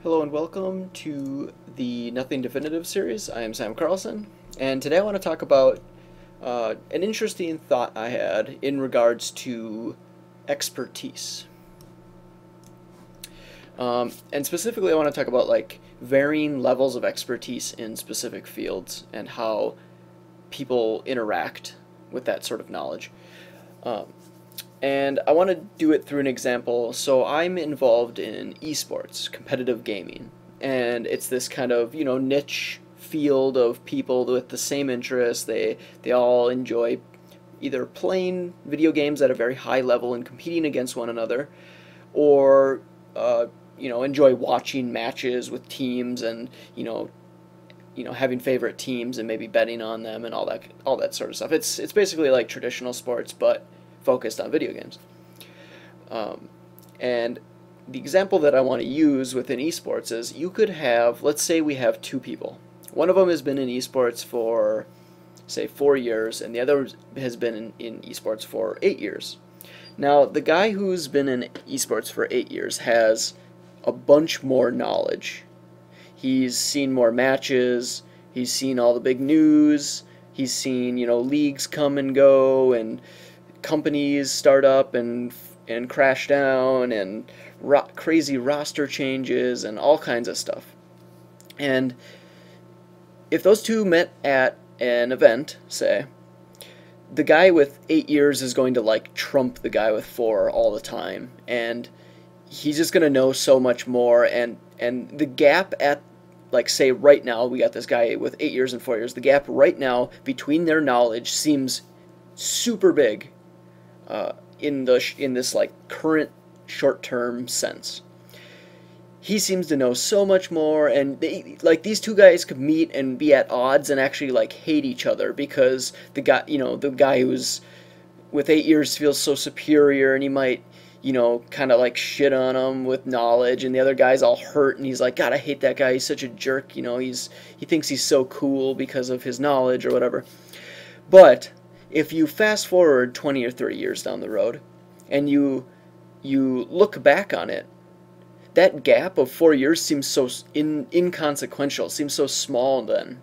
Hello and welcome to the Nothing Definitive series. I am Sam Carlson, and today I want to talk about an interesting thought I had in regards to expertise. And specifically, I want to talk about like varying levels of expertise in specific fields and how people interact with that sort of knowledge. Um, and I want to do it through an example. So I'm involved in esports, competitive gaming, and it's this kind of, niche field of people with the same interests. They all enjoy either playing video games at a very high level and competing against one another, or enjoy watching matches with teams and having favorite teams and maybe betting on them and all that sort of stuff. It's basically like traditional sports, but focused on video games. And the example that I want to use within esports is you could have, let's say we have two people. One of them has been in esports for, say, 4 years, and the other has been in esports for 8 years. Now, the guy who's been in esports for 8 years has a bunch more knowledge. He's seen more matches, he's seen all the big news, he's seen, leagues come and go, and companies start up and crash down, and crazy roster changes and all kinds of stuff. And if those two met at an event, say, the guy with 8 years is going to like trump the guy with 4 all the time, and he's just going to know so much more. And the gap at, like, say right now we got this guy with 8 years and 4 years, the gap right now between their knowledge seems super big in this like current short-term sense. He seems to know so much more, and these two guys could meet and be at odds and actually like hate each other because the guy who's with 8 years feels so superior, and he might kind of like shit on him with knowledge, and the other guy's all hurt and he's like, God, I hate that guy, he's such a jerk, he thinks he's so cool because of his knowledge or whatever. But if you fast forward 20 or 30 years down the road and you look back on it, that gap of 4 years seems so inconsequential, seems so small then.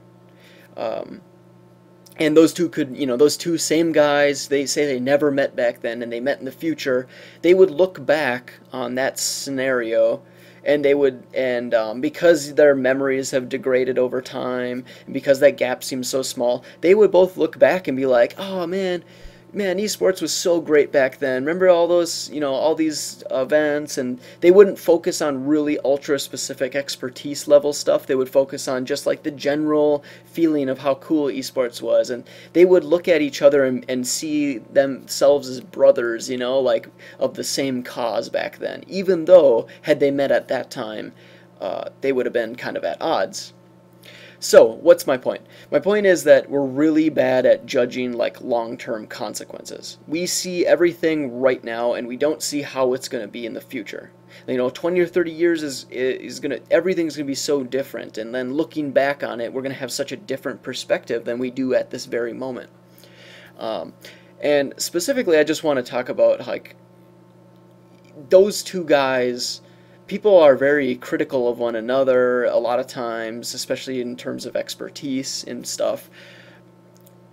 And those two could, those two same guys, they say they never met back then and they met in the future, they would look back on that scenario, and they would, and because their memories have degraded over time, and because that gap seems so small, they would both look back and be like, oh man, esports was so great back then. Remember all those, all these events? And they wouldn't focus on really ultra-specific expertise level stuff. They would focus on just like the general feeling of how cool esports was. And they would look at each other and see themselves as brothers, like of the same cause back then. Even though, had they met at that time, they would have been kind of at odds. So, what's my point? My point is that we're really bad at judging like long-term consequences. We see everything right now, and we don't see how it's going to be in the future. 20 or 30 years everything's going to be so different, and then looking back on it, we're going to have such a different perspective than we do at this very moment. And specifically, I just want to talk about like those two guys. People are very critical of one another a lot of times, especially in terms of expertise and stuff.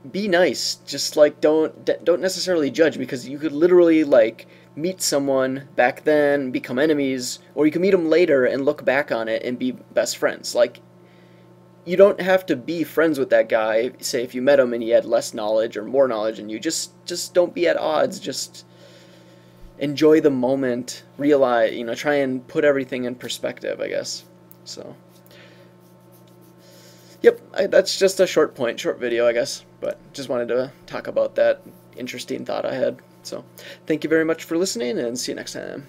Be nice. Just like don't necessarily judge, because you could literally like meet someone back then, become enemies, or you can meet them later and look back on it and be best friends. Like, you don't have to be friends with that guy, say if you met him and he had less knowledge or more knowledge than you. Just don't be at odds. Just enjoy the moment, realize, try and put everything in perspective, I guess. So, yep, that's just a short video, I guess, but just wanted to talk about that interesting thought I had. So, thank you very much for listening, and see you next time.